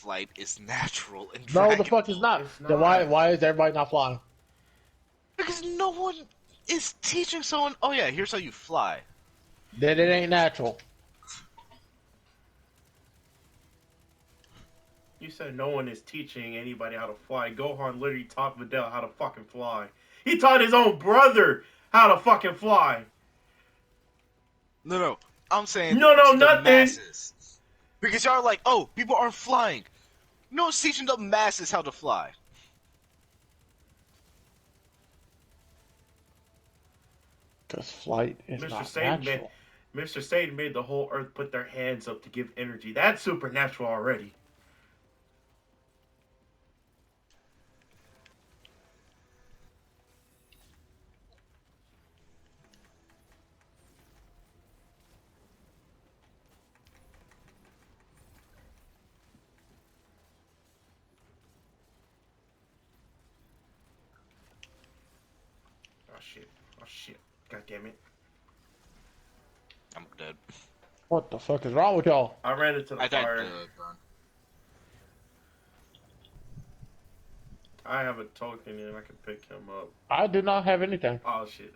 flight is natural in No, the Dragon fuck is Ball. not. It's Then not. why is everybody not flying? Because no one is teaching someone, oh yeah, here's how you fly. Then it ain't natural. You said no one is teaching anybody how to fly. Gohan literally taught Videl how to fucking fly. He taught his own brother how to fucking fly. No. I'm saying No, no, to the nothing. masses. Because y'all are like, oh, people aren't flying. No one's teaching the masses how to fly. Because flight is Mr. not Satan made, natural. Mr. Satan made the whole earth put their hands up to give energy. That's supernatural already. Oh shit. Oh shit. God damn it. I'm dead. What the fuck is wrong with y'all? I ran into the I died fire. burn. I have a token and I can pick him up. I do not have anything. Oh shit.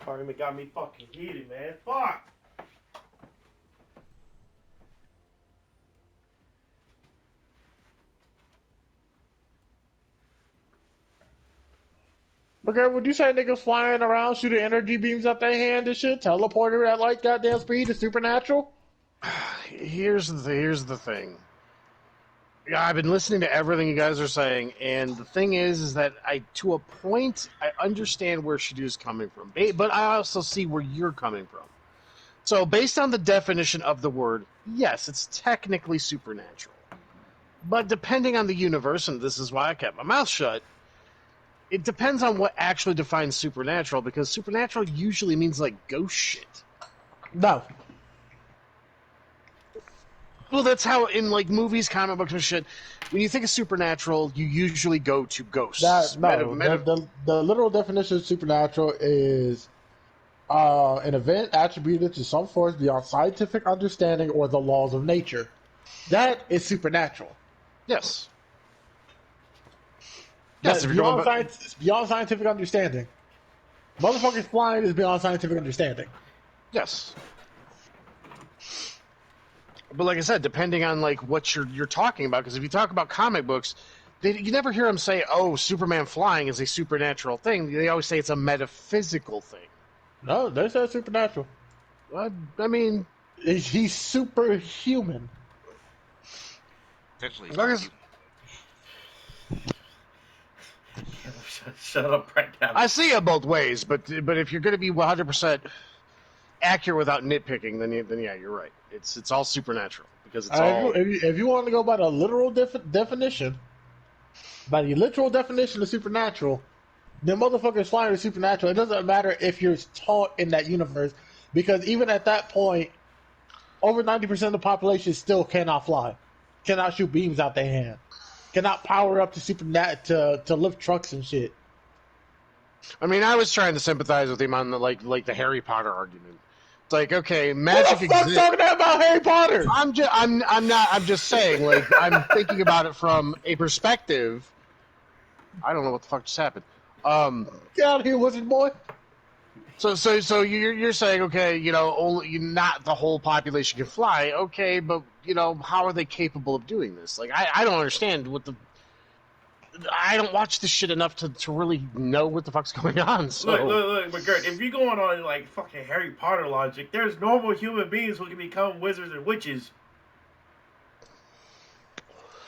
Fucking got me fucking heated, man. Fuck. Okay, would you say niggas flying around shooting energy beams out their hand and shit, teleporter at like goddamn speed is supernatural? Here's the thing. Yeah, I've been listening to everything you guys are saying, and the thing is that to a point, I understand where Shado's coming from, but I also see where you're coming from. So, based on the definition of the word, yes, it's technically supernatural. But depending on the universe, and this is why I kept my mouth shut, it depends on what actually defines supernatural, because supernatural usually means like ghost shit. No. Well, that's how in like movies, comic books, and shit. When you think of supernatural, you usually go to ghosts. The literal definition of supernatural is an event attributed to some force beyond scientific understanding or the laws of nature. That is supernatural. Yes. Yes, That's if you're going beyond back. science. It's beyond scientific understanding. Motherfuckers flying is beyond scientific understanding. Yes. But like I said, depending on like what you're talking about, because if you talk about comic books, you never hear them say, "Oh, Superman flying is a supernatural thing." They always say it's a metaphysical thing. No, they said supernatural. I mean, He's superhuman. Essentially, like I, Shut up right now. I see it both ways, but if you're going to be 100% accurate without nitpicking, then yeah, you're right. It's all supernatural because it's all. If you want to go by the literal definition, by the literal definition of supernatural, then motherfuckers flying is supernatural. It doesn't matter if you're taught in that universe, because even at that point, over 90% of the population still cannot fly, cannot shoot beams out their hand, cannot power up to to lift trucks and shit. I mean, I was trying to sympathize with him on the like the Harry Potter argument. It's like, okay, Who magic the fuck's exists. talking about Harry Potter? I'm just saying, like, I'm thinking about it from a perspective. I don't know what the fuck just happened. Get out of here, wizard boy. So you're saying, okay, only not the whole population can fly, okay, but how are they capable of doing this? Like, I don't understand I don't watch this shit enough to really know what the fuck's going on. So Look, McGirt, if you're going on like fucking Harry Potter logic, there's normal human beings who can become wizards and witches.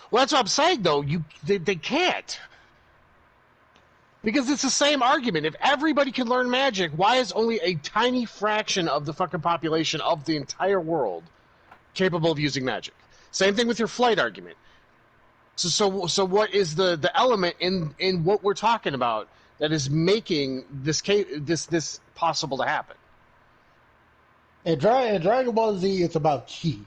well, that's what I'm saying, though. They can't. Because it's the same argument. If everybody can learn magic, why is only a tiny fraction of the fucking population of the entire world capable of using magic? Same thing with your flight argument. So what is the element in what we're talking about that is making this possible to happen? In Dragon Ball Z, it's about ki.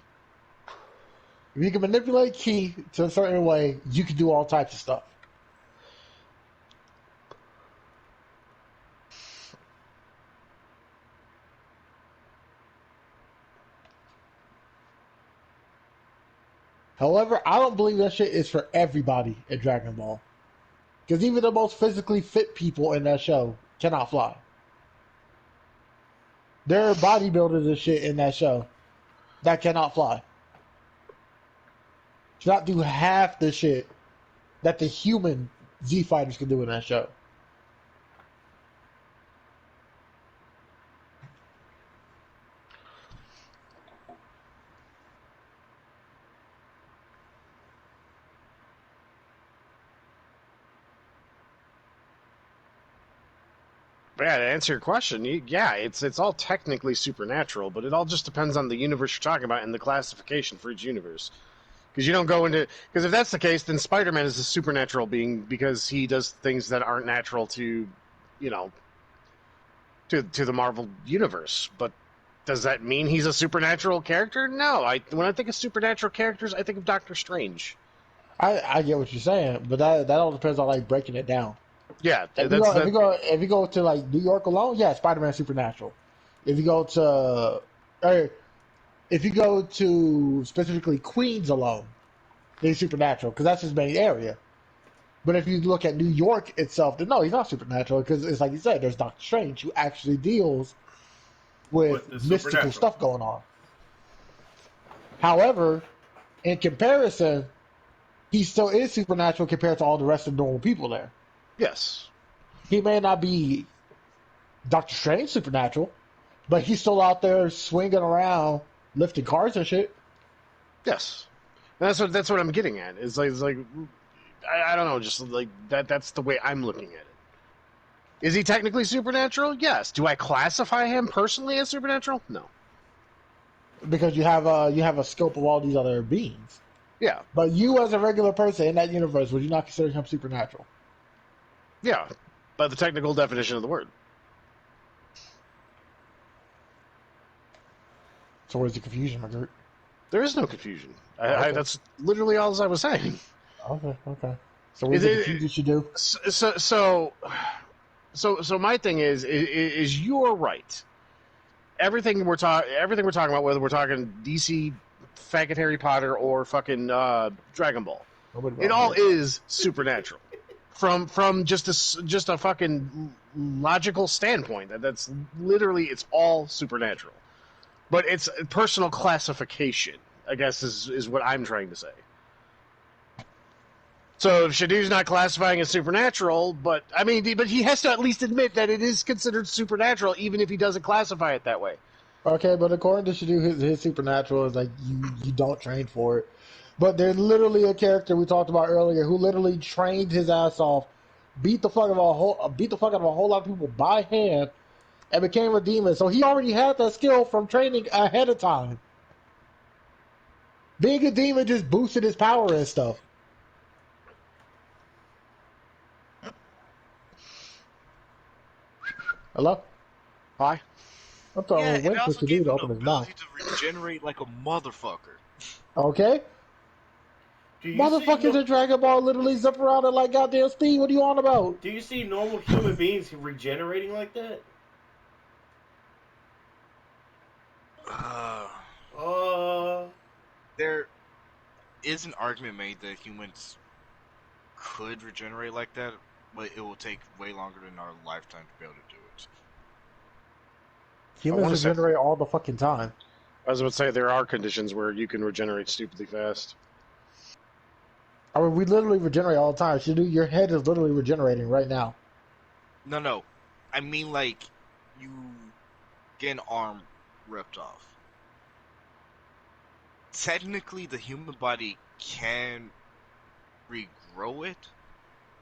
If you can manipulate ki to a certain way, you can do all types of stuff. However, I don't believe that shit is for everybody in Dragon Ball. Because even the most physically fit people in that show cannot fly. There are bodybuilders and shit in that show that cannot fly. Cannot do half the shit that the human Z fighters can do in that show. But yeah, to answer your question, yeah, it's all technically supernatural, but it all just depends on the universe you're talking about and the classification for each universe. Because you don't go into because if that's the case, then Spider-Man is a supernatural being because he does things that aren't natural to, you know, to the Marvel universe. But does that mean he's a supernatural character? No. When I think of supernatural characters, I think of Doctor Strange. I get what you're saying, but that all depends on like breaking it down. Yeah, If you that's go if that. you go if you go to like New York alone, yeah, Spider-Man supernatural. If you go to or if you go to specifically Queens alone, then he's supernatural because that's his main area. But if you look at New York itself, then no, he's not supernatural because it's like you said, there's Doctor Strange who actually deals with With the mystical supernatural. stuff going on. However, in comparison, he still is supernatural compared to all the rest of normal people there. Yes, He may not be Doctor Strange supernatural, but he's still out there swinging around, lifting cars and shit. yes. And that's what I'm getting at. It's like I don't know, just like that. That's the way I'm looking at it. Is he technically supernatural? Yes. Do I classify him personally as supernatural? No. Because you have a scope of all these other beings. Yeah, But you, as a regular person in that universe, would you not consider him supernatural? yeah. By the technical definition of the word. So where's the confusion, McGirt? There is no confusion. Okay, That's literally all I was saying. okay. So where's Is the it, confusion should do? so my thing is you're right. Everything we're talking about, whether we're talking DC, fucking Harry Potter, or fucking Dragon Ball, Nobody it wrong all here. is supernatural. From just a fucking logical standpoint, that's literally it's all supernatural. But it's personal classification, I guess, is what I'm trying to say. So if Shadu's not classifying as supernatural, but I mean, but he has to at least admit that it is considered supernatural, even if he doesn't classify it that way. Okay, but according to Shadu, his supernatural is like you don't train for it. But there's literally a character we talked about earlier who literally trained his ass off, beat the fuck out of a whole lot of people by hand, and became a demon. So he already had that skill from training ahead of time. Being a demon just boosted his power and stuff. Hello? Hi. I'm talking Yeah, about and it wait for also Shadu gave to him the open his mouth. ability to regenerate like a motherfucker. Okay? Do you see Motherfuckers in Dragon Ball literally zip around at like goddamn speed. What are you on about? Do you see normal human beings regenerating like that? Uh, Uh, there is an argument made that humans could regenerate like that, but it will take way longer than our lifetime to be able to do it. I want Humans to say regenerate all the fucking time. I was about to say there are conditions where you can regenerate stupidly fast. I mean, we literally regenerate all the time. Shadu, your head is literally regenerating right now. No. I mean, like, you get an arm ripped off. Technically, the human body can regrow it,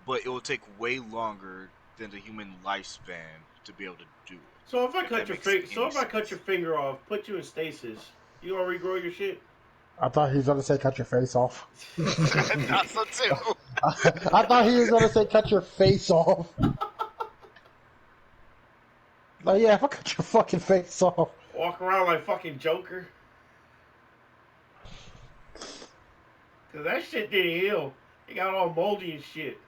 but it will take way longer than the human lifespan to be able to do so if I it. If cut that your makes any if I cut your sense. finger off, put you in stasis, you gonna regrow your shit? I thought he was going to say cut your face off. I thought so too. I thought he was going to say cut your face off. Like, yeah, if I cut your fucking face off. Walk around like fucking Joker. Cause that shit didn't heal. It got all moldy and shit.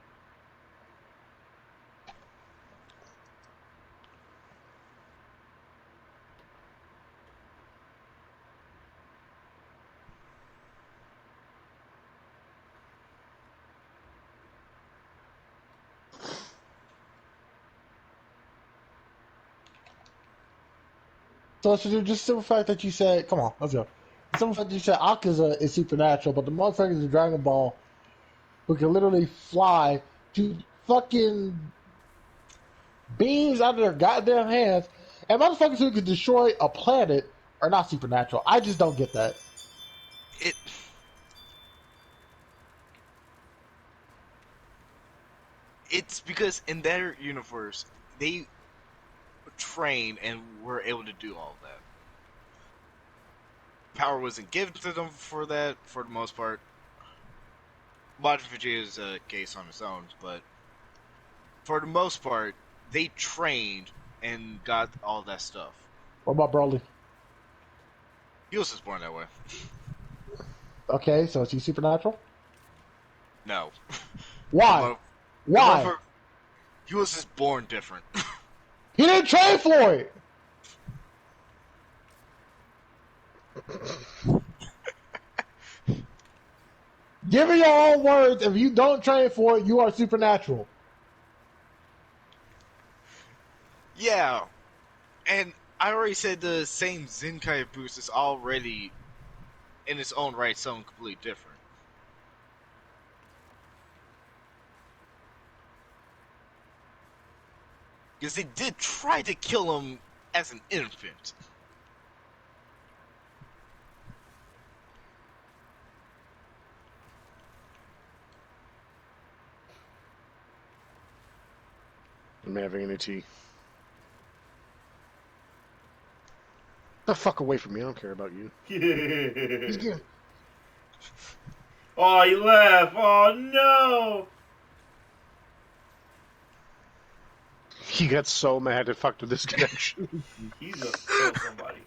So it's just the simple fact that you said, come on, let's go. The simple fact that you said Akaza is supernatural, but the motherfuckers in Dragon Ball who can literally fly to fucking beams out of their goddamn hands, and motherfuckers who can destroy a planet are not supernatural. I just don't get that. It it's because in their universe they train and were able to do all that. Power wasn't given to them for that, for the most part. Modern Vegeta is a case on its own, but for the most part, they trained and got all that stuff. What about Broly? He was just born that way. Okay, so is he supernatural? No. The Why? mother, the Why? motherfucker, he was just born different. He didn't train for it. Give me your own words. If you don't train for it, you are supernatural. Yeah, and I already said the same Zenkai boost is already, in its own right, something completely different. Because they did try to kill him as an infant. I'm having any tea. The fuck away from me! I don't care about you. He's getting... Oh, he left. Oh no. He got so mad it fucked with this connection. He's gonna kill somebody.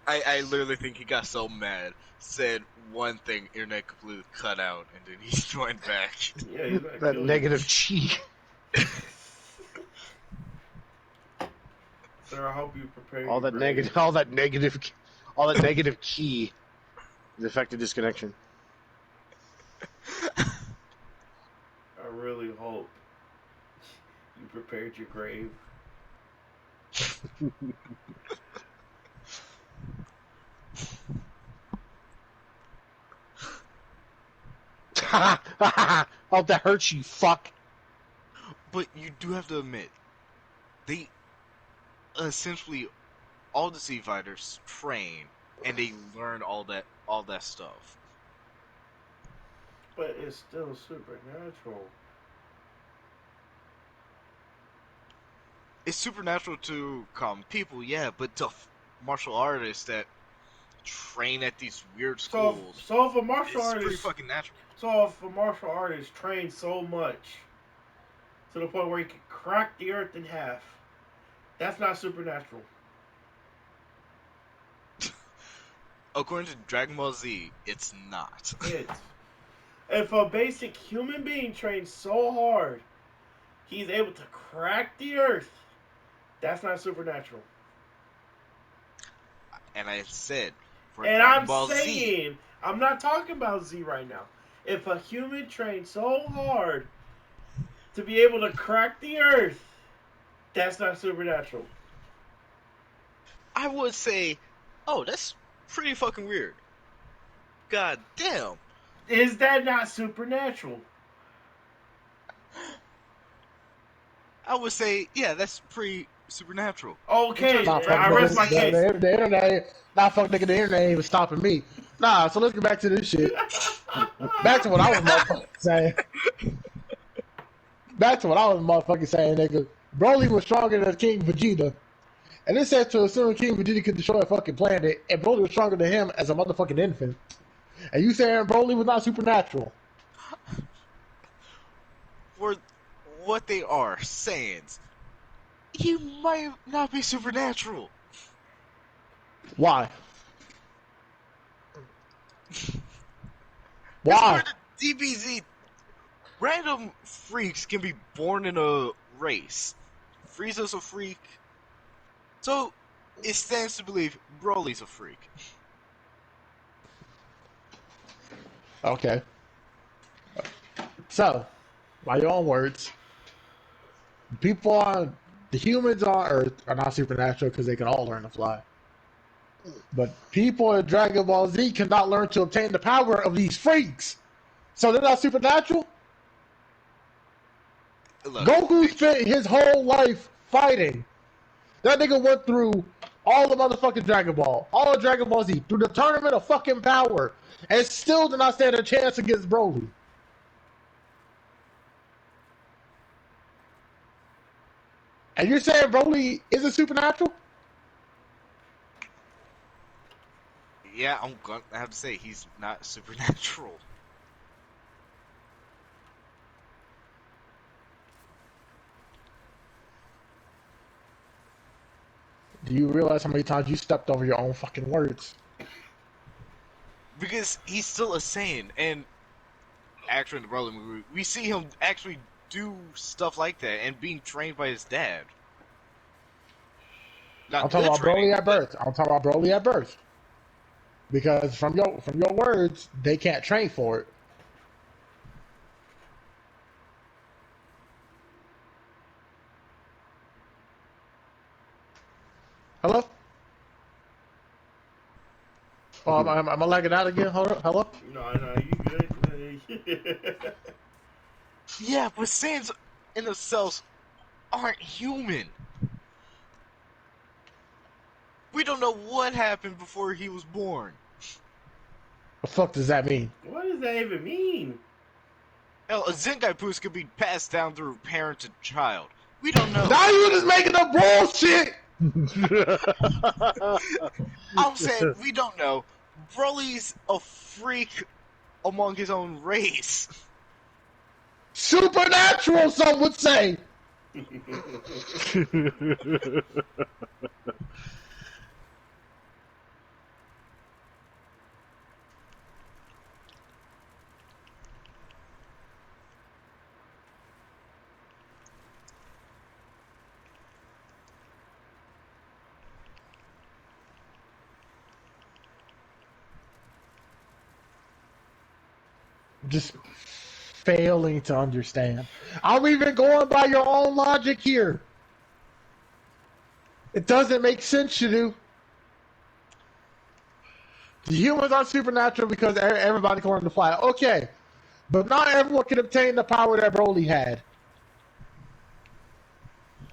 I literally think he got so mad, said one thing, internet completely cut out, and then he joined back. Yeah, he's gonna That kill negative chi. you. Sir, I hope you prepare All your that grave. negative, all that negative key has affected this connection. I really hope you prepared your grave. Oh, that hurts you, fuck. But you do have to admit, they essentially all the Z fighters train and they learn all that stuff. But it's still supernatural. It's supernatural to common people, yeah, but to martial artists that train at these weird schools, So if a martial it's pretty artist, fucking natural. so if a martial artist trains so much to the point where he can crack the earth in half, that's not supernatural. According to Dragon Ball Z, it's not. It's if a basic human being trains so hard, he's able to crack the earth. That's not supernatural. And I said, for And Dragon I'm Ball Z, saying, I'm not talking about Z right now. If a human trains so hard to be able to crack the earth, that's not supernatural. I would say, oh, that's pretty fucking weird. God damn. Is that not supernatural? I would say, yeah, that's pretty supernatural. In terms Okay, of Nah, fuck I Dragon Ball nigga. rest my Z, case. The internet. Nah, fuck nigga. The internet ain't even stopping me. Nah, so let's get back to this shit. Back to what I was motherfucking saying. Back to what I was motherfucking saying, nigga. Broly was stronger than King Vegeta. And it said to assume King Vegeta could destroy a fucking planet, and Broly was stronger than him as a motherfucking infant. And you saying Broly was not supernatural? for what they are, Saiyans, he might not be supernatural. Why? Because Why? according to DBZ, random freaks can be born in a race. Frieza's a freak. So, it stands to believe Broly's a freak. Okay. So, by your own words, people are The humans on Earth are not supernatural because they can all learn to fly. But people in Dragon Ball Z cannot learn to obtain the power of these freaks. So they're not supernatural? Look, Goku spent his whole life fighting. That nigga went through all the motherfucking Dragon Ball, all of Dragon Ball Z, through the tournament of fucking power, and still did not stand a chance against Broly. And you're saying Broly isn't supernatural? yeah, I'm gonna have to say he's not supernatural. Do you realize how many times you stepped over your own fucking words? Because he's still a Saiyan, and actually in the Broly movie, we see him actually do stuff like that and being trained by his dad. Not I'm talking good about training, Broly at but birth. I'm talking about Broly at birth. Because from your words, they can't train for it. Hello? Oh, am I lagging out again? Hello? No, you good. yeah, but Saiyans in themselves aren't human. We don't know what happened before he was born. The fuck does that mean? What does that even mean? Hell, a Zenkai Boost could be passed down through parent to child. We don't know. Now you just making up bullshit! I'm saying we don't know. Broly's a freak among his own race. Supernatural, some would say! Just failing to understand. I'm even going by your own logic here. It doesn't make sense, Shado. The humans are supernatural because everybody can learn to fly. Okay, but not everyone can obtain the power that Broly had.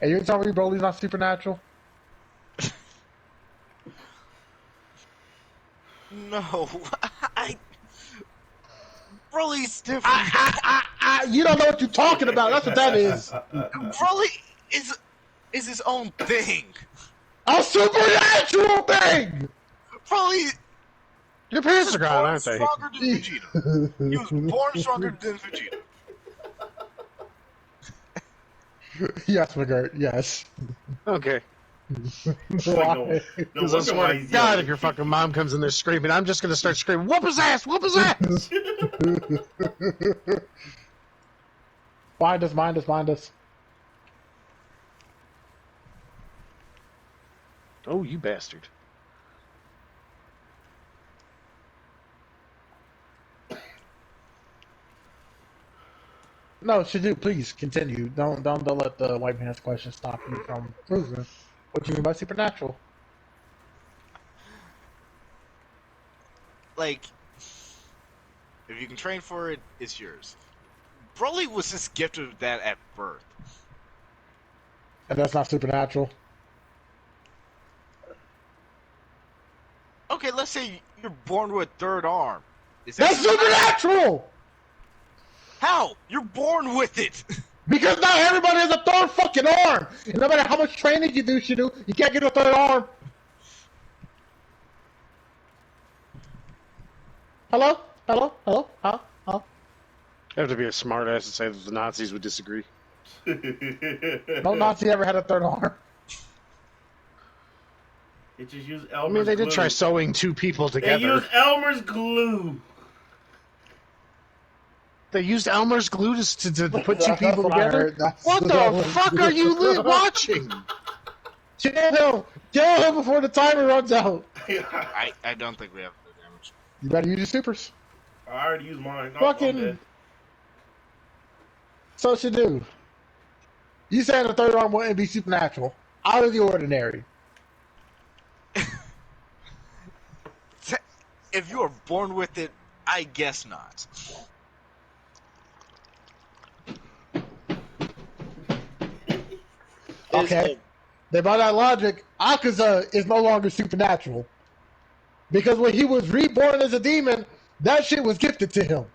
And you're telling me Broly's not supernatural? No, Broly's different. You don't know what you're talking about. That's what that is. Broly is his own thing. A supernatural thing! Broly Your parents was are gone, born aren't they? stronger than Vegeta. He was born stronger than Vegeta. Yes, McGirt, yes. Okay. Like, no Because I wonder swear why to he's God, yelling. if your fucking mom comes in there screaming, I'm just going to start screaming, whoop his ass, whoop his ass! Find us. Oh, you bastard. No, Shadu, please continue. Don't let the white man's question stop you from proving what you mean by supernatural. Like, if you can train for it, it's yours. Broly was just gifted with that at birth. And that's not supernatural. Okay, let's say you're born with a third arm. Is That's supernatural! How? You're born with it! Because not everybody has a third fucking arm! And no matter how much training you do, Shadu, you can't get a third arm. Hello? Huh? You have to be a smartass to say that the Nazis would disagree. No Nazi ever had a third arm. It just used I Elmer's mean, they did glue. try sewing two people They together. used Elmer's glue. They used Elmer's glue to put two That's people what I together? heard. What the fuck are you watching? Kill him before the timer runs out. I don't think we have the damage. You better use your supers. I already used mine. No, Fucking. I'm dead. So Shadu, You saying the third arm wouldn't be supernatural? Out of the ordinary. If you are born with it, I guess not. Okay. Then by that logic, Akaza is no longer supernatural. Because when he was reborn as a demon, that shit was gifted to him.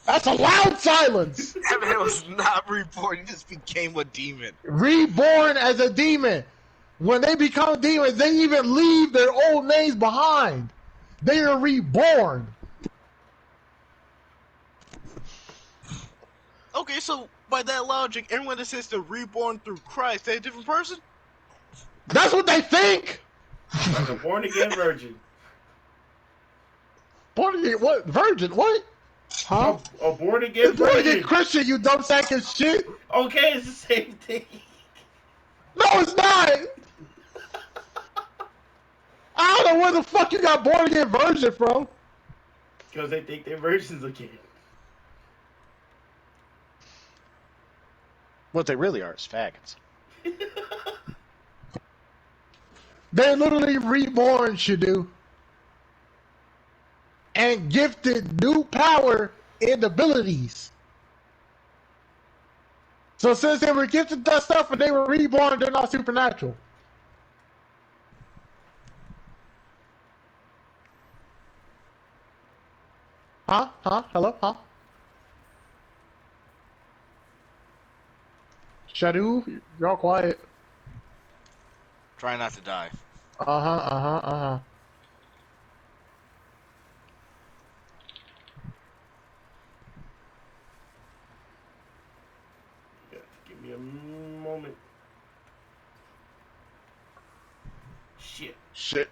That's a loud silence! That man was not reborn, he just became a demon. Reborn as a demon. When they become demons, they even leave their old names behind. They are reborn. Okay, so by that logic, everyone that says they're reborn through Christ, they're a different person? That's what they think! Like a born again virgin. Born again, what? Virgin, what? Huh? A born again It's born again virgin. Christian, you dumb sack of shit! Okay, it's the same thing. No, it's not! I don't know where the fuck you got born again virgin from. Because they think they're virgins again. What they really are is faggots. They're literally reborn, Shado. And gifted new power and abilities. So since they were gifted that stuff and they were reborn, they're not supernatural. Huh? Huh? Hello? Huh? Shado, you're all quiet. Try not to die. Uh-huh. Yeah, give me a moment. Shit. Shit.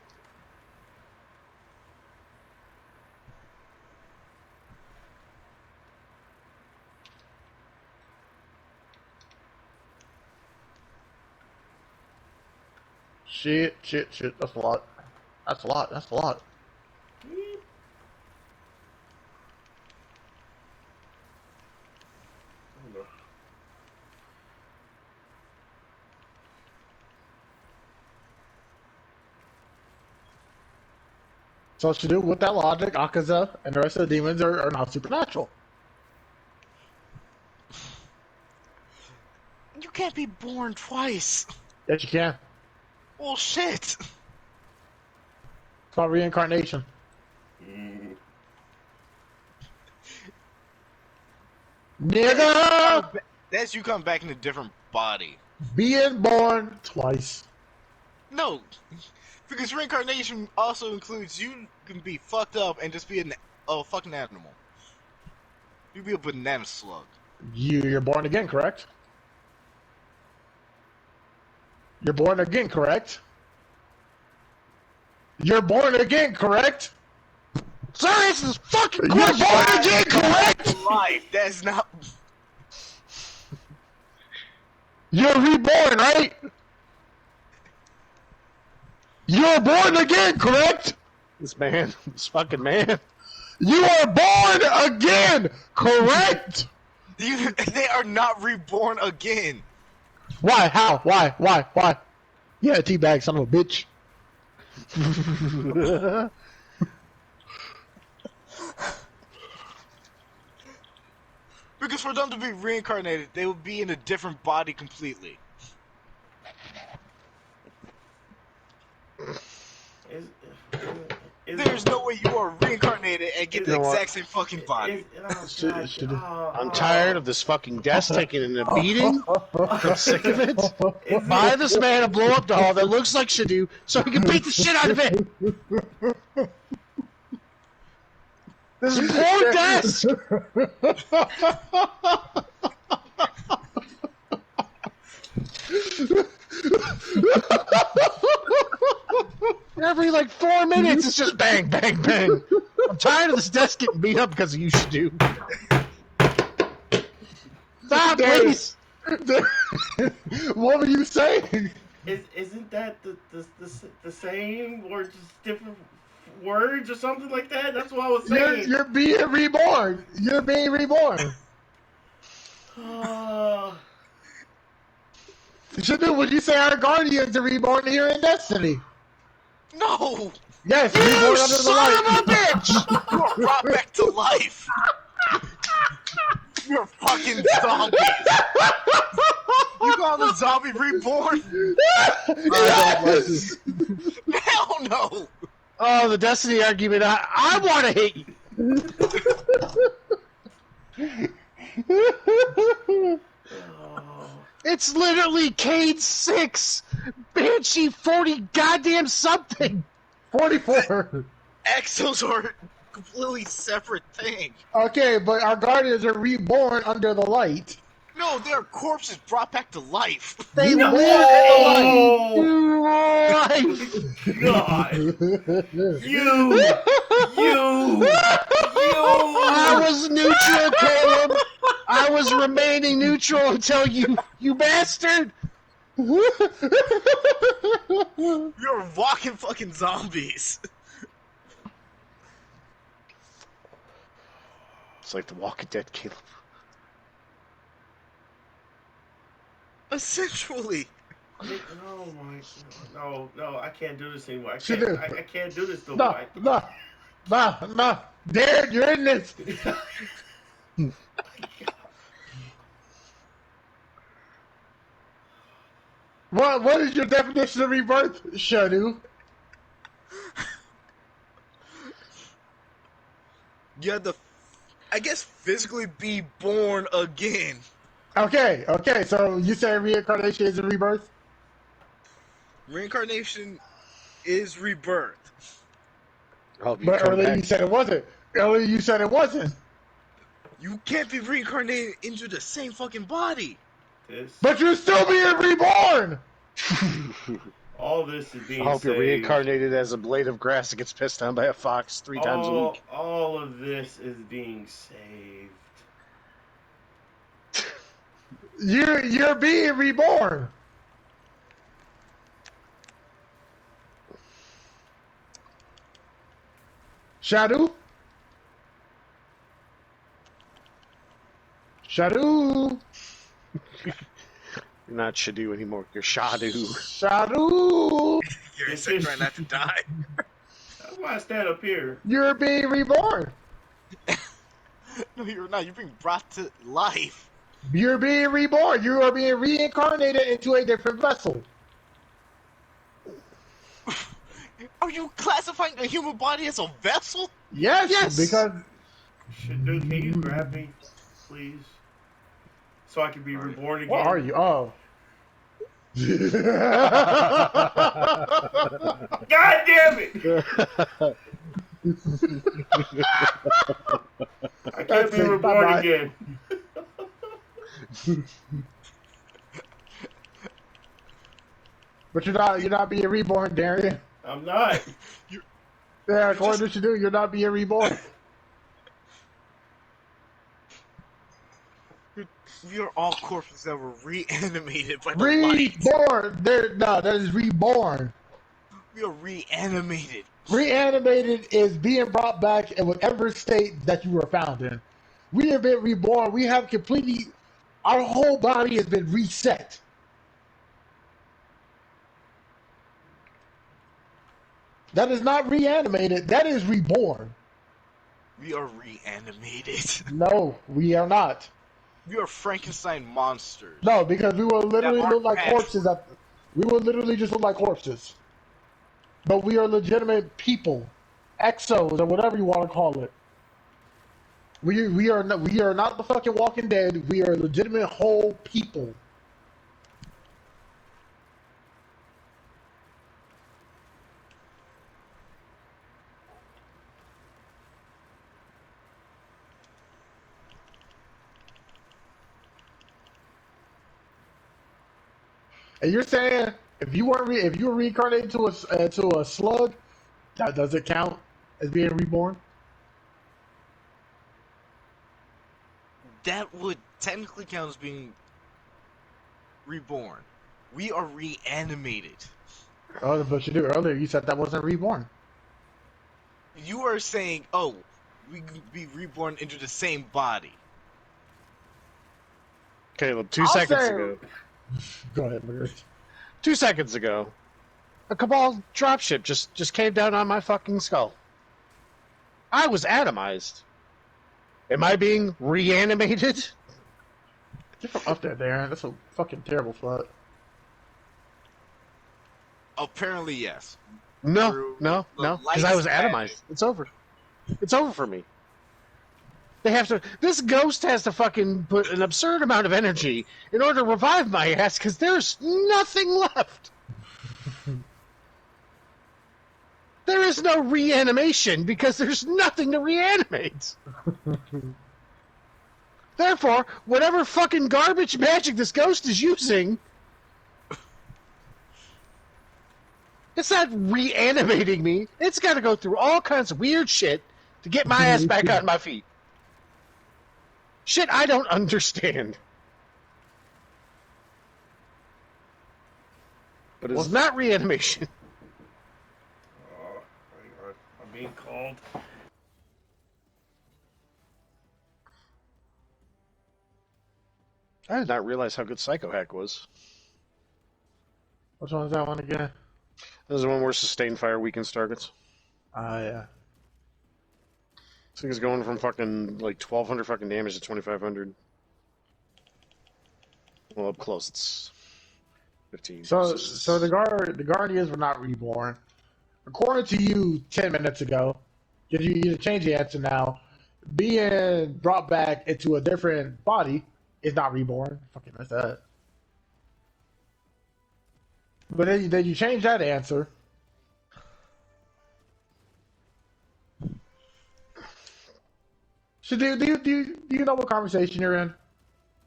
That's a lot. That's a lot. So Shado, with that logic, Akaza and the rest of the demons are not supernatural. You can't be born twice. Yes, you can. Well, shit. It's called reincarnation. Nigga! That's you come back in a different body. Being born twice. No, because reincarnation also includes you can be fucked up and just be a fucking animal. You be a banana slug. You're born again, correct? You're born again, correct? You're born again, correct? Sir, this is fucking You're question. born again, correct? Life. That's not. You're reborn, right? You're born again, correct? This fucking man. You are born again, correct? They are not reborn again. Why? How? Why? Yeah, teabag, son of a bitch. Because for them to be reincarnated, they would be in a different body completely. There's no way you are reincarnated and get the exact same fucking body. I'm tired of this fucking desk taking a beating. I'm sick of it. Buy this man a blow-up doll that looks like Shado so he can beat the shit out of it. This poor desk. Every like 4 minutes, it's just bang, bang, bang. I'm tired of this desk getting beat up because of you, Shado. Stop, please. What were you saying? Isn't that the same or just different words or something like that. That's what I was You're saying. you're being reborn. You're being reborn. Shadu, would you say our guardians are reborn here in Destiny? No! Yes, You reborn under the son light. of a bitch! You are brought back to life! You're fucking zombies! You call the zombie reborn? I don't like Yes! this. Hell no! Oh, the Destiny argument. I want to hate you. It's literally Cade 6, Banshee 40 goddamn something. 44. Exos are a completely separate thing. Okay, but our guardians are reborn under the light. No, they're corpses brought back to life. They Reborn literally No! do life. God! I You! was neutral, Caleb. I was remaining neutral until you bastard. You're walking fucking zombies. It's like the Walking Dead, Caleb. Essentially. Oh my God. No, I can't do this anymore. I Should can't do. I can't do this no No, more. no. Darren, you're in this. What is your definition of rebirth, Shadu? You had to, I guess, physically be born again. Okay, so you say reincarnation is a rebirth? Reincarnation is rebirth. I hope you But come earlier back. you said it wasn't. Earlier you said it wasn't. You can't be reincarnated into the same fucking body. But you're still being reborn! All this is being I hope you're saved. reincarnated as a blade of grass that gets pissed on by a fox 3 times a week. All of this is being saved. You're being reborn. Shadu? Shadu? You're not Shadu anymore. You're Shadu. Shadu? You're trying not to die. That's why I stand up here. You're being reborn. No, you're not. You're being brought to life. You're being reborn. You are being reincarnated into a different vessel. Are you classifying the human body as a vessel? Yes. Because Dude, can you grab me, please? So I can be reborn again. what are you? Oh. God damn it! I can't be reborn again. But you're not being reborn, Darian. I'm not. Yeah, according to Shadu, you're not being reborn. We are all corpses that were reanimated by the light. Reborn. That is reborn. We are reanimated. Reanimated is being brought back in whatever state that you were found in. We have been reborn. We have completely, our whole body has been reset. That is not reanimated. That is reborn. We are reanimated. No, we are not. We are Frankenstein monsters. No, because we will literally That look like aren't corpses. We will literally just look like corpses. But we are legitimate people, exos or whatever you want to call it. We are not the fucking Walking Dead. We are legitimate whole people. And you're saying if you were reincarnated to a slug, that doesn't count as being reborn? That would technically count as being reborn. We are reanimated. Oh, but you do earlier. You said that wasn't reborn. You are saying, oh, we could be reborn into the same body. Caleb, 2 I'll seconds say- ago. Go ahead, Margaret. 2 seconds ago, a Cabal dropship just came down on my fucking skull. I was atomized. Am I being reanimated? Get from up there, Darren. That's a fucking terrible thought. Apparently, yes. No, Through no, the no, because I was lights atomized. It's over. It's over for me. They have to. This ghost has to fucking put an absurd amount of energy in order to revive my ass because there's nothing left. There is no reanimation because there's nothing to reanimate. Therefore, whatever fucking garbage magic this ghost is using, it's not reanimating me. It's got to go through all kinds of weird shit to get my ass back on my feet. Shit I don't understand. But it's not reanimation. Oh, hang on. I'm being called. I did not realize how good Psycho Hack was. Which one is that one again? This is the one where sustained fire weakens targets. Yeah. This thing is going from fucking like 1,200 fucking damage to 2,500. Well, up close it's 15. So the Guardians were not reborn. According to you 10 minutes ago, because you change the answer now, being brought back into a different body is not reborn. Fucking that's that. But then you change that answer. So do you know what conversation you're in?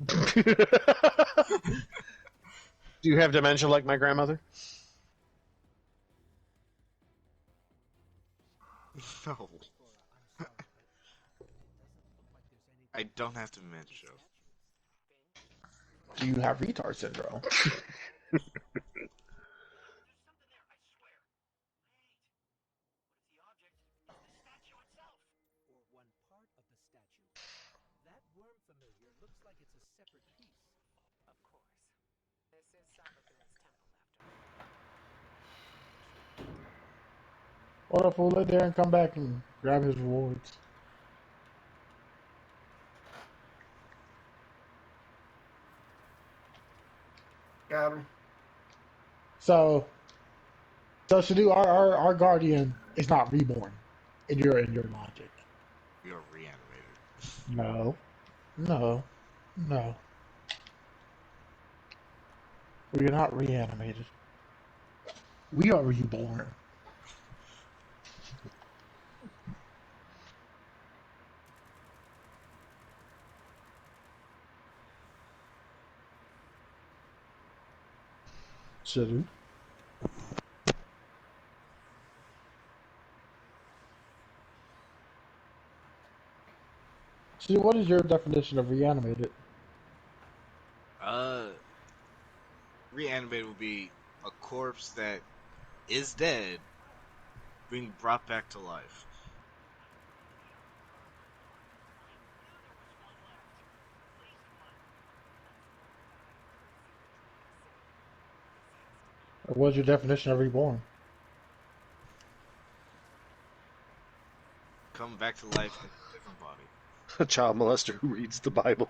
Do you have dementia like my grandmother? No. I don't have dementia. Do you have retard syndrome? What if we'll let Darren come back and grab his rewards? Got him. So Shadu, our guardian is not reborn in your logic. We are reanimated. No. We are not reanimated. We are reborn. Shadu. See, what is your definition of reanimated? Reanimated would be a corpse that is dead being brought back to life. Or what's your definition of reborn? Come back to life in a different body. A child molester who reads the Bible.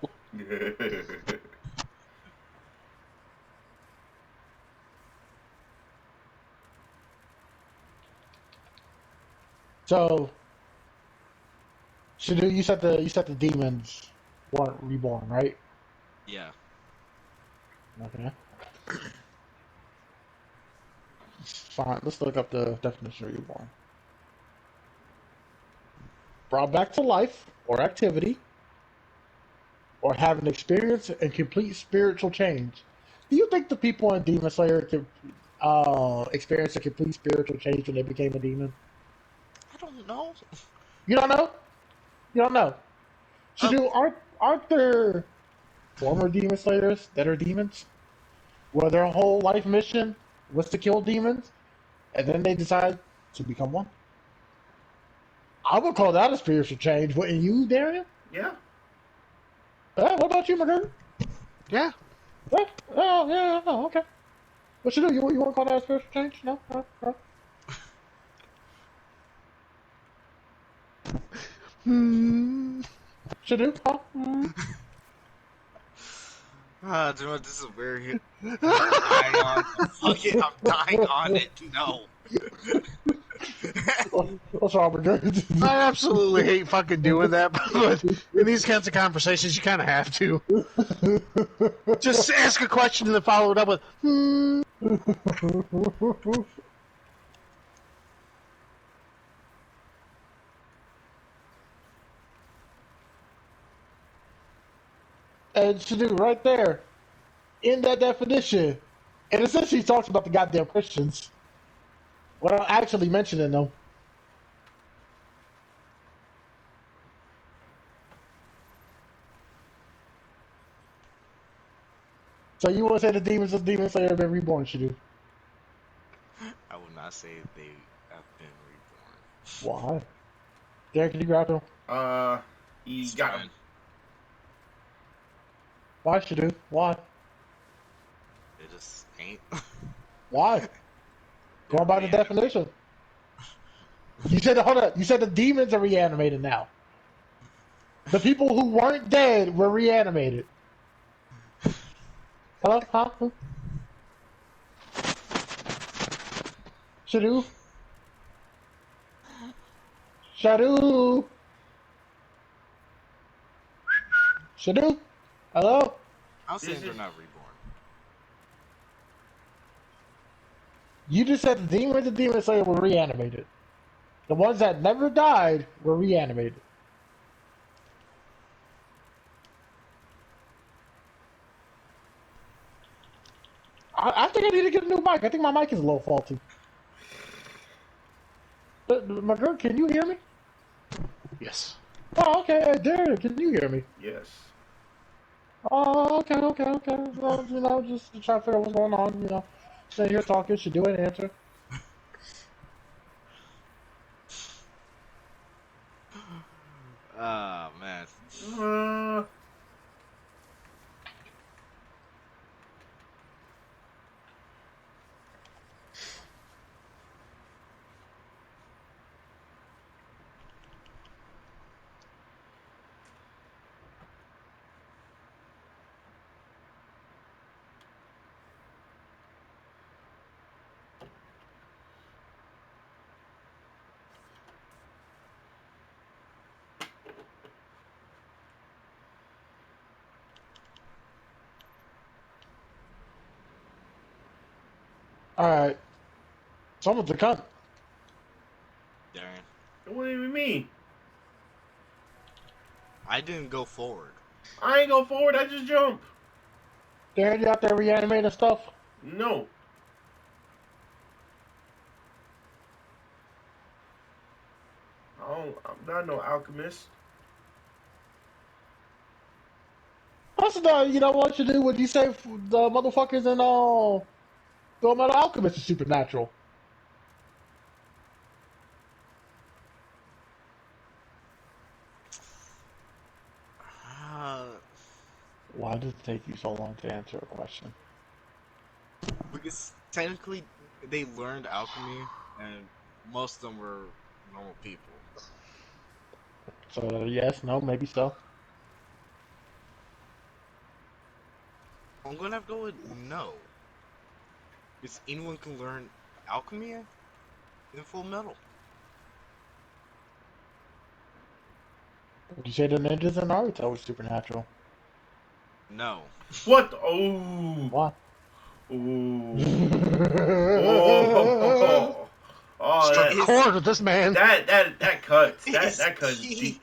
So, Shadu, you said the demons weren't reborn, right? Yeah. Okay. Fine. Let's look up the definition of reborn. Brought back to life or activity, or have an experience and complete spiritual change. Do you think the people in Demon Slayer could experience a complete spiritual change when they became a demon? I don't know. You don't know? You don't know. Shadu, aren't there former Demon Slayers that are demons? Where their whole life mission was to kill demons, and then they decide to become one? I would call that a spiritual change. Wouldn't you, Darian? Yeah. What about you, McGregor? Yeah. Oh, yeah, okay. What you do? You want to call that a spiritual change? No? No? Hmm. Should do? Huh? Mm. Do you know what? This is a weird. I'm dying on. Fuck it, I'm dying on it. No. What's wrong, McGregor? I absolutely hate fucking doing that, but in these kinds of conversations, you kind of have to. Just ask a question and then follow it up with, And Shadu, right there, in that definition, it essentially talks about the goddamn Christians without actually mentioning them. So you want to say the demons of Demon Slayer have been reborn, Shadu? I will not say they have been reborn. Why? Derek, can you grab him? He He's got trying. him. Why, Shadu? Why? It just ain't. Why? Going by the definition. You said, hold up, you said the demons are reanimated now. The people who weren't dead were reanimated. Hello? Huh? Shadu? Shadu? Shadu? Hello? I'm saying This they're is- not reborn. You just said the demons of Demon Slayer were reanimated. The ones that never died were reanimated. I think I need to get a new mic. I think my mic is a little faulty. My girl, can you hear me? yes. Oh, okay. Derek, can you hear me? Yes. Oh, okay. Well, just trying to figure out what's going on. Sitting here talking, should do an answer. Oh man. All right. Someone's a cunt. Darian. What do you mean? I didn't go forward. I ain't go forward. I just jump. Darren, you out there reanimating stuff? No. I'm not no alchemist. What's the, what you do when you say the motherfuckers in the Metal Alchemist is supernatural? Why did it take you so long to answer a question? Because technically they learned alchemy, and most of them were normal people. So yes, no, maybe so. I'm gonna have to go with no. Because anyone can learn alchemy in Full Metal. Would you say the ninjas in Naruto was supernatural? No. What? Oh. Why? Ooh. Oh. Oh, Struck that, chord with this man. that cuts. It's That cuts key. deep.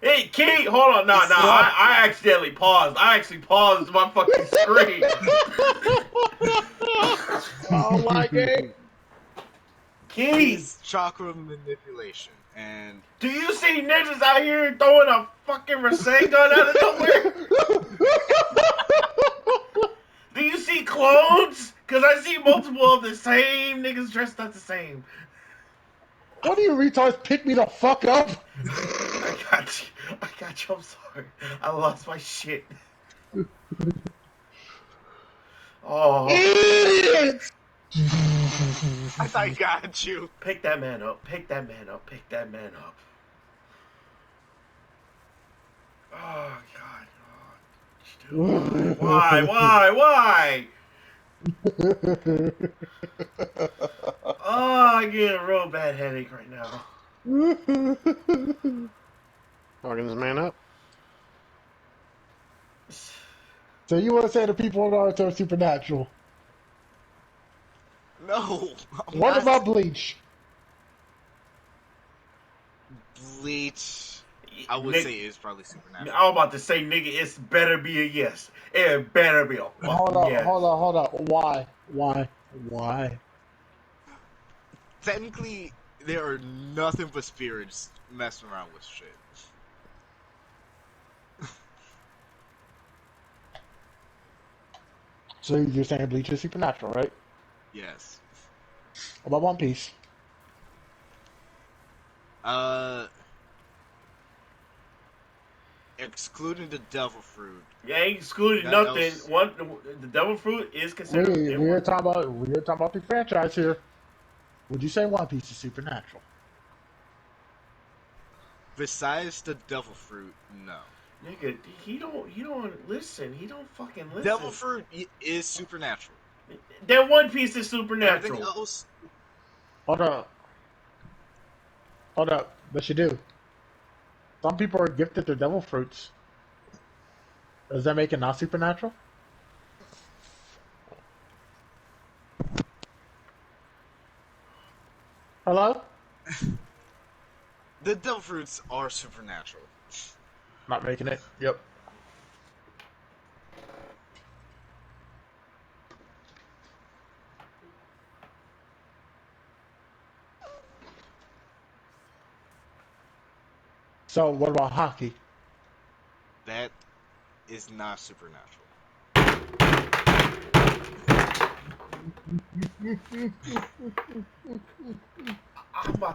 Hey, Key, hold on. Nah, It's I accidentally paused. I actually paused my fucking screen. Oh my god! Key, It's chakra manipulation, and do you see ninjas out here throwing a fucking Rasengan out of nowhere? Do you see clones? Because I see multiple of the same niggas dressed up the same. What do you retards pick me the fuck up? I got you. I got you. I'm sorry. I lost my shit. Oh, Idiots! I got you. pick that man up. Pick that man up. Pick that man up. Oh God. Oh, why? Oh, I get a real bad headache right now. Talking this man up. So you want to say the people on Naruto are supernatural? No, I'm What not. about Bleach? Bleach. I would Nick, say is probably supernatural. I was about to say, nigga, it's better be a yes. It better be a Hold fucking on, yes. hold on. Why? Technically, there are nothing but spirits messing around with shit. So you're saying Bleach is supernatural, right? Yes. What about One Piece? Uh, excluding the devil fruit. Yeah, ain't excluded That nothing. else. The devil fruit is considered in We're one. talking about the franchise here. Would you say One Piece is supernatural? Besides the devil fruit, no. Nigga, he don't listen. He don't fucking listen. Devil fruit is supernatural. That One Piece is Everything supernatural. else, Hold up. But you do. Some people are gifted to devil fruits. Does that make it not supernatural? Hello? the devil fruits are supernatural. Not making it. Yep. So what about hockey? That is not supernatural.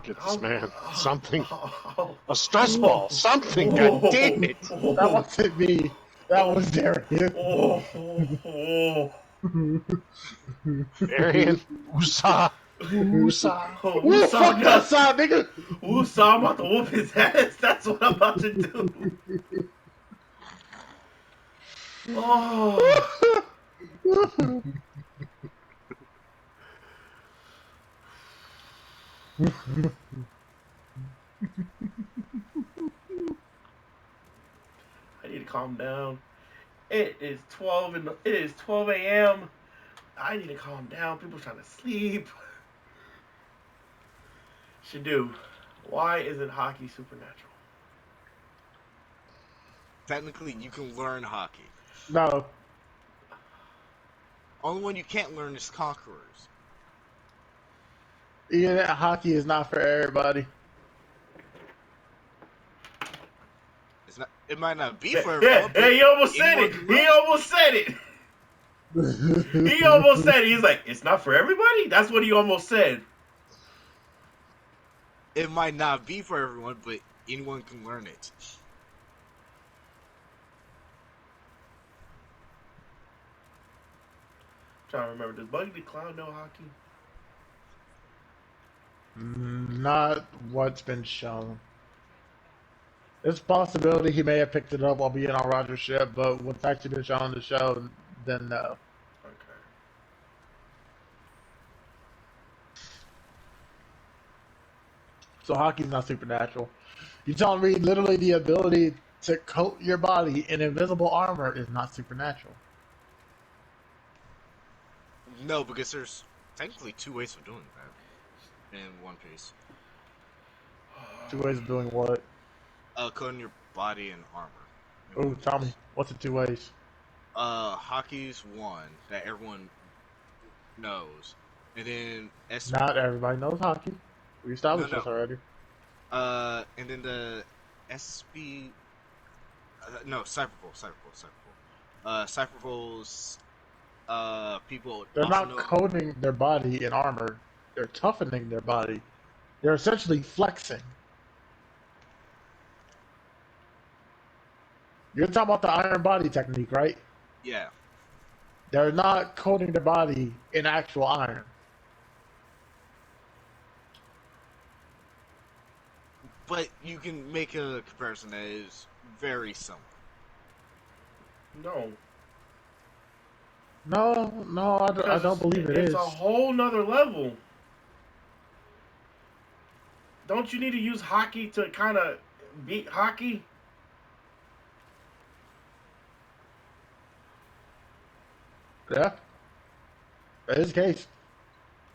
Get this man something. Oh, A stress ball. Something. God damn it. That wasn't me. That was Darius. oh. Arian. Usa. Usa. Woo, fuck that Not. side, nigga. I'm about to whoop his ass. That's what I'm about to do. Oh. I need to calm down. It is 12 a.m. I need to calm down. People trying to sleep. Shado, why isn't hockey supernatural? Technically, you can learn hockey. No. Only one you can't learn is Conquerors. Even that hockey is not for everybody. It's not. It might not be for Yeah, everyone, but he almost said anyone it. can He learn. almost said it. He almost said it. He's like, it's not for everybody? That's what he almost said. It might not be for everyone, but anyone can learn it. I'm trying to remember, does Buggy the Clown know hockey? Not what's been shown. It's a possibility he may have picked it up while being on Roger's ship, but what's actually been shown on the show, then no. Okay. So hockey's not supernatural. You're telling me literally the ability to coat your body in invisible armor is not supernatural. No, because there's technically two ways of doing that in One Piece. Two ways of doing what? Coating your body in armor. Oh, tell me, what's the two ways? Hockey's one that everyone knows, and then Not everybody knows hockey. We established No. this already. And then the SB. No, Cyberpole. Cyberpole's. People They're also not know. coating their body in armor. They're toughening their body They're essentially flexing. You're talking about the iron body technique, right? Yeah, They're not coating their body in actual iron. but you can make a comparison that is very similar. No, No, I because don't believe it it's a is. whole nother level. Don't you need to use hockey to kind of beat hockey? Yeah, that is the case.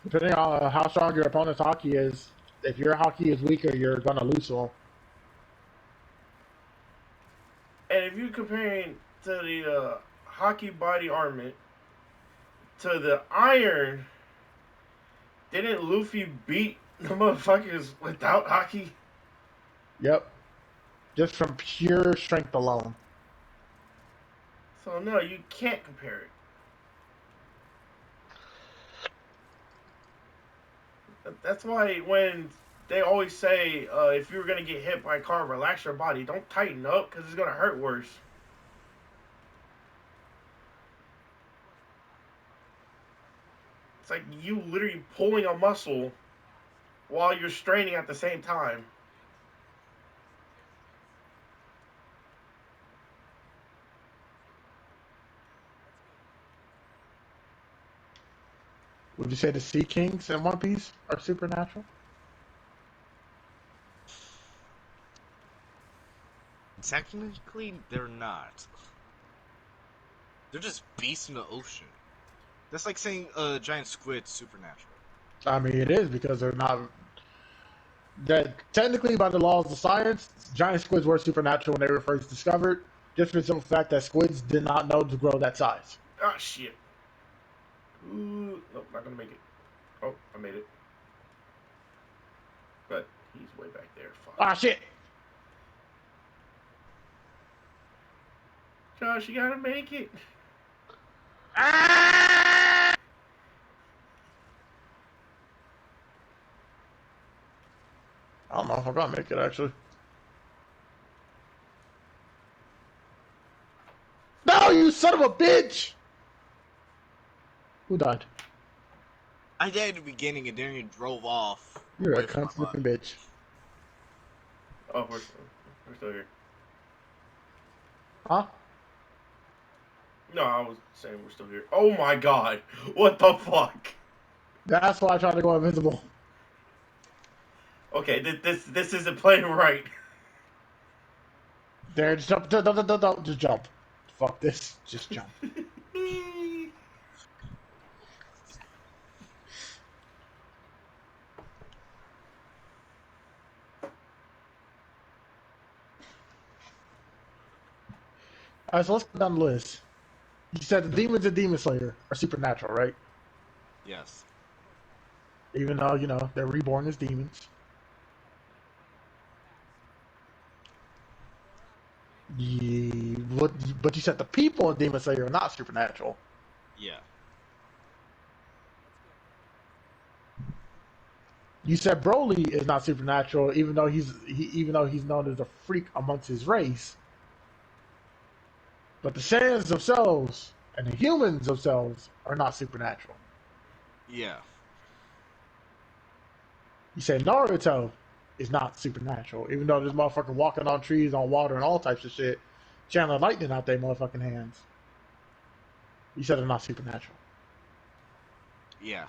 Depending on how strong your opponent's hockey is, if your hockey is weaker, you're gonna lose to them. And if you're comparing to the hockey body armament to the iron, didn't Luffy beat the motherfuckers without hockey? Yep, just from pure strength alone. So no, you can't compare it. That's why when they always say if you're gonna get hit by a car, relax your body. Don't tighten up because it's gonna hurt worse. It's like you literally pulling a muscle while you're straining at the same time. Would you say the Sea Kings in One Piece are supernatural? Technically, they're not. They're just beasts in the ocean. That's like saying a giant squid's supernatural. I mean, it is because they're not. That technically, by the laws of science, giant squids were supernatural when they were first discovered. Just for the simple fact that squids did not know to grow that size. Ah, shit. Ooh, nope, not gonna make it. Oh, I made it. But he's way back there. Fuck. Ah, shit! Josh, you gotta make it. Ah! I don't know if I'm gonna make it actually. No, you son of a bitch! Who died? I died at the beginning and then he drove off You're a away from cunt my looking body. bitch. Oh, we're still here. Huh? No, I was saying we're still here. Oh my god. What the fuck? That's why I tried to go invisible. Okay, this isn't playing right. There, just jump. Don't, just jump. Fuck this. Just jump. Alright, so let's go down the list. You said the demons and Demon Slayer are supernatural, right? Yes. Even though, they're reborn as demons. But you said the people in Demon Slayer are not supernatural. Yeah. You said Broly is not supernatural, even though he's known as a freak amongst his race. But the Saiyans themselves and the humans themselves are not supernatural. Yeah. You say Naruto is not supernatural, even though this motherfucker walking on trees, on water, and all types of shit, channeling lightning out their motherfucking hands. You said they're not supernatural. Yeah.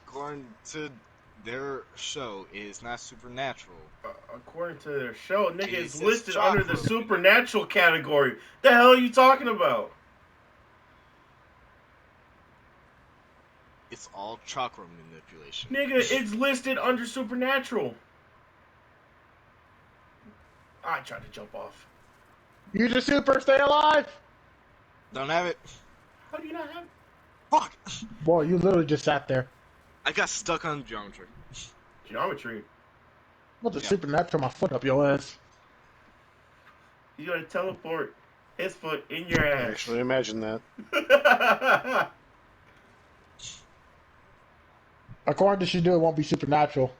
According to their show, it is not supernatural. According to their show, nigga, It it's says listed under the chakra. supernatural category. The hell are you talking about? It's all chakra manipulation. Nigga, it's listed under supernatural. I tried to jump off. You just super stay alive? Don't have it. How do you not have Fuck! Boy, you literally just sat there. I got stuck on geometry. geometry? What the Yeah. supernatural my foot up your ass? He's gonna teleport his foot in your ass. Actually, imagine that. According to Shado, it won't be supernatural.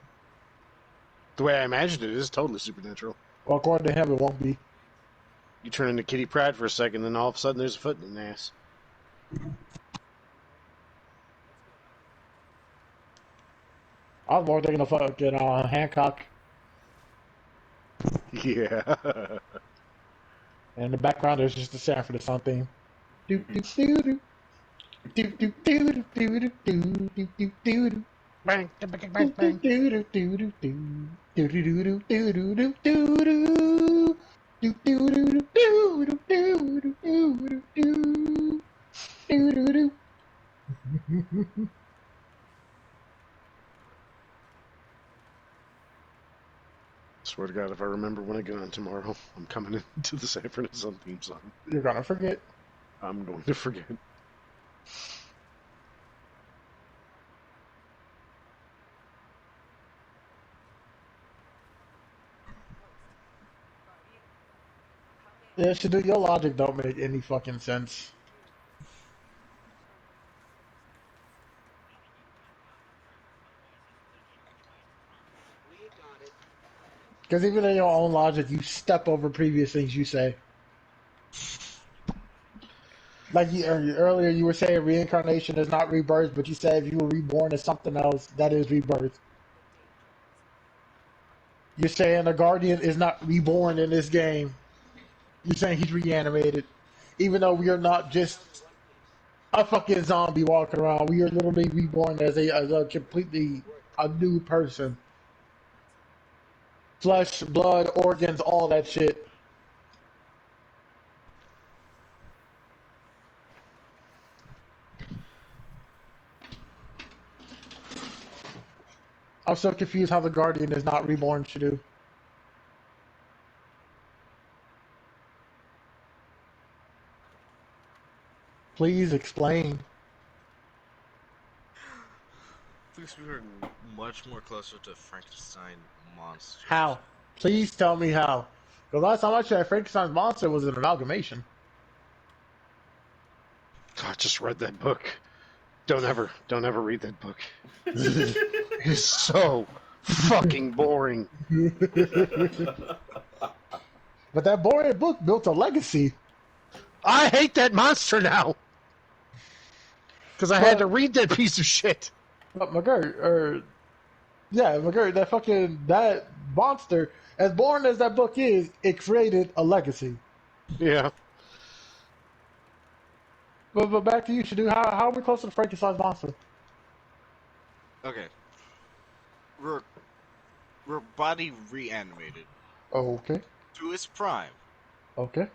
The way I imagined it is totally supernatural. Well, according to him, it won't be. You turn into Kitty Pryde for a second, then all of a sudden there's a foot in the ass. I was more thinking of fucking Hancock. Yeah. And in the background, there's just the Sanford or something. Do do do do. Do do do do do do do do do do. Bang, bang, bang, bang. Swear to God, if I remember when I get on tomorrow, I'm coming into the Sanford and Son theme song. You're gonna forget. I'm going to forget. Yeah, Shado, your logic don't make any fucking sense. Because even in your own logic, you step over previous things you say. Like earlier, you were saying reincarnation is not rebirth, but you said if you were reborn as something else, that is rebirth. You're saying a guardian is not reborn in this game. You're saying he's reanimated, even though we are not just a fucking zombie walking around. We are literally reborn as a completely a new person. Flesh, blood, organs, all that shit. I'm so confused how the guardian is not reborn, Shadu. Please explain. Because we were much more closer to Frankenstein monsters. How? Please tell me how. The last time I checked, Frankenstein's monster was an amalgamation. I just read that book. Don't ever read that book. It's so fucking boring. But that boring book built a legacy. I hate that monster now. Because I had to read that piece of shit. But McGirt, that monster, as boring as that book is, it created a legacy. Yeah. But back to you, Shadu. How are we close to the Frankenstein's monster? Okay. We're body reanimated Okay. to its prime. Okay.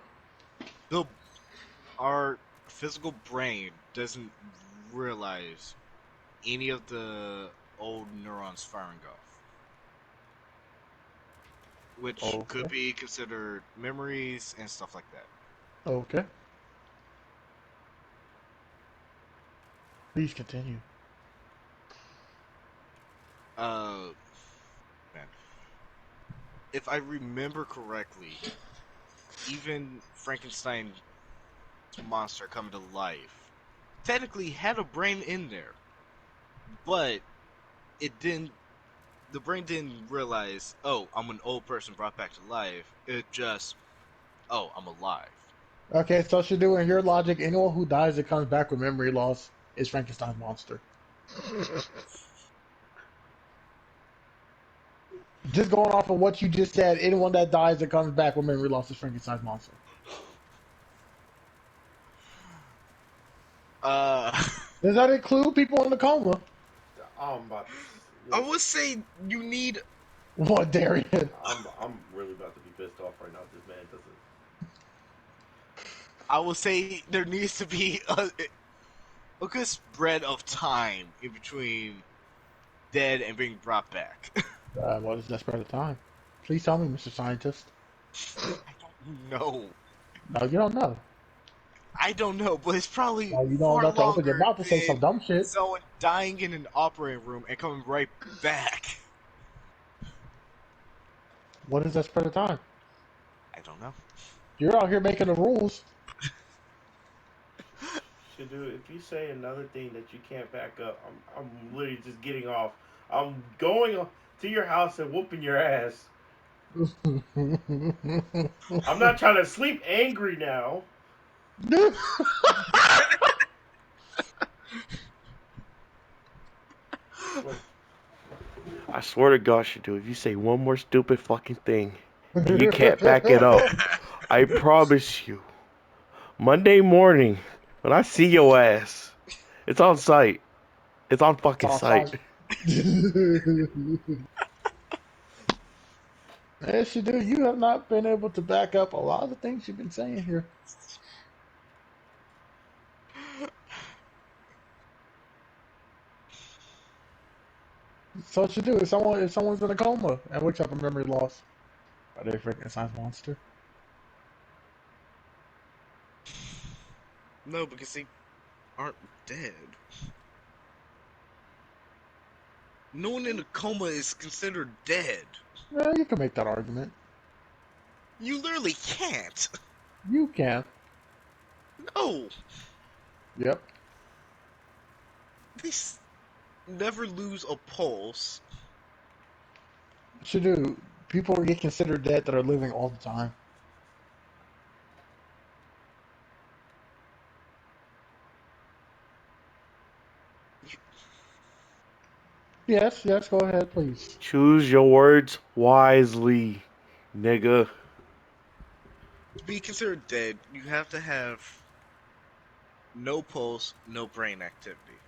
Our physical brain doesn't realize any of the old neurons firing off, which could be considered memories and stuff like that. Okay. Please continue. Man, if I remember correctly, even Frankenstein's monster coming to life technically had a brain in there, but it didn't. The brain didn't realize, oh, I'm an old person brought back to life. It just, oh, I'm alive. Okay, so Shadu, in your logic, anyone who dies that comes back with memory loss is Frankenstein's monster. Just going off of what you just said, anyone that dies that comes back with memory loss is Frankenstein's monster. Does that include people in the coma? I would say you need. What, Darian? I'm really about to be pissed off right now. This man doesn't. I would say there needs to be a good spread of time in between dead and being brought back. What is that spread of time? Please tell me, Mr. Scientist. I don't know. No, you don't know. I don't know, but it's probably No, you don't far have to open your longer mouth to say some than dumb shit. someone dying in an operating room and coming right back. What is that spread of time? I don't know. You're out here making the rules. Shadu, if you say another thing that you can't back up, I'm literally just getting off. I'm going to your house and whooping your ass. I'm not trying to sleep angry now. I swear to God, Shadu, if you say one more stupid fucking thing and you can't back it up, I promise you, Monday morning, when I see your ass, it's on site. It's on fucking site. Yes, you do. You have not been able to back up a lot of the things you've been saying here. So what you do if someone's in a coma and wakes up from memory loss, are they a Frankenstein's monster? No, because they aren't dead. No one in a coma is considered dead. Yeah, you can make that argument. You literally can't. You can. No, Yep. they never lose a pulse. Should do. People get considered dead that are living all the time. Yes, yes, go ahead, please. Choose your words wisely, nigga. To be considered dead, you have to have no pulse, no brain activity.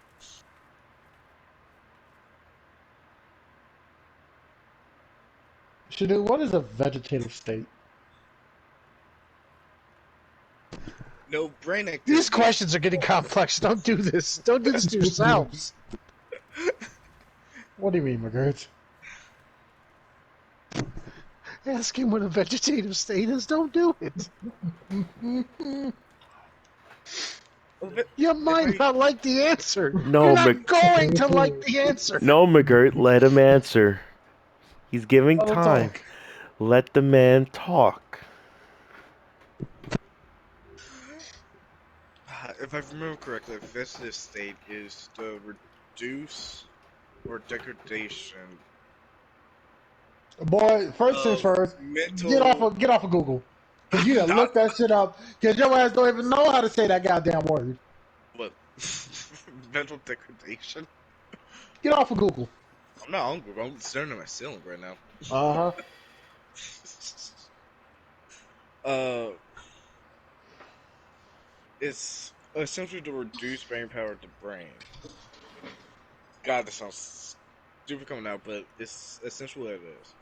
Should do. What is a vegetative state? No brain These activity. questions are getting complex. Don't do this. Don't do this to yourselves. What do you mean, McGirt? Ask him what a vegetative state is. Don't do it. You might not like the answer. No, You're not going to like the answer. No, McGirt, let him answer. He's giving Let him time. talk. Let the man talk. If I remember correctly, a vegetative state is the reduce or degradation Boy, first things of first, mental. get off of Google. Cause you I'm done not. look that shit up. Cause your ass don't even know how to say that goddamn word. What? Mental degradation? Get off of Google. I'm not hungry. I'm staring at my ceiling right now. Uh huh. uh, it's essentially to reduce brain power to brain. God, that sounds stupid coming out, but it's essentially what it is.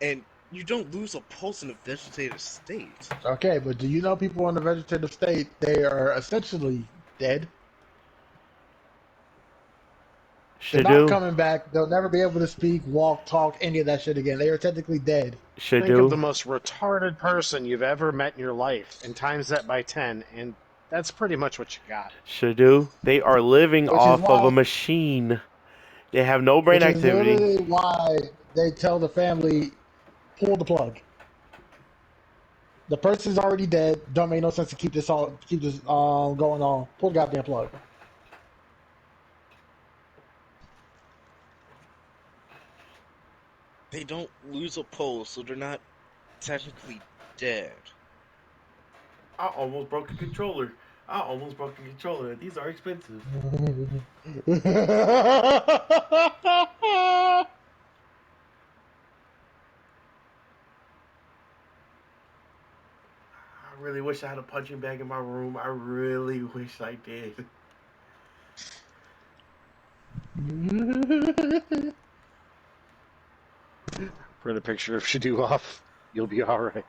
And you don't lose a pulse in a vegetative state. Okay, but do you know people in the vegetative state? They are essentially dead. They're not Shadu, coming back. They'll never be able to speak, walk, talk, any of that shit again. They are technically dead. Think of the Shadu, most retarded person you've ever met in your life and times that by 10, and that's pretty much what you got. Shadu. They are living Which is off of a why, machine. They have no brain which is activity. literally why they tell the family, pull the plug. The person's already dead. Don't make no sense to keep this going on. Pull the goddamn plug. They don't lose a pulse, so they're not technically dead. I almost broke a controller. I almost broke a controller. These are expensive. I really wish I had a punching bag in my room. I really wish I did. Print a picture of Shadu off. You'll be all right.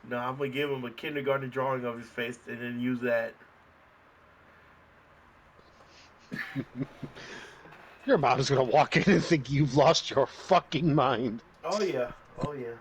No, I'm gonna give him a kindergarten drawing of his face and then use that. Your mom's gonna walk in and think you've lost your fucking mind. Oh yeah. Oh yeah.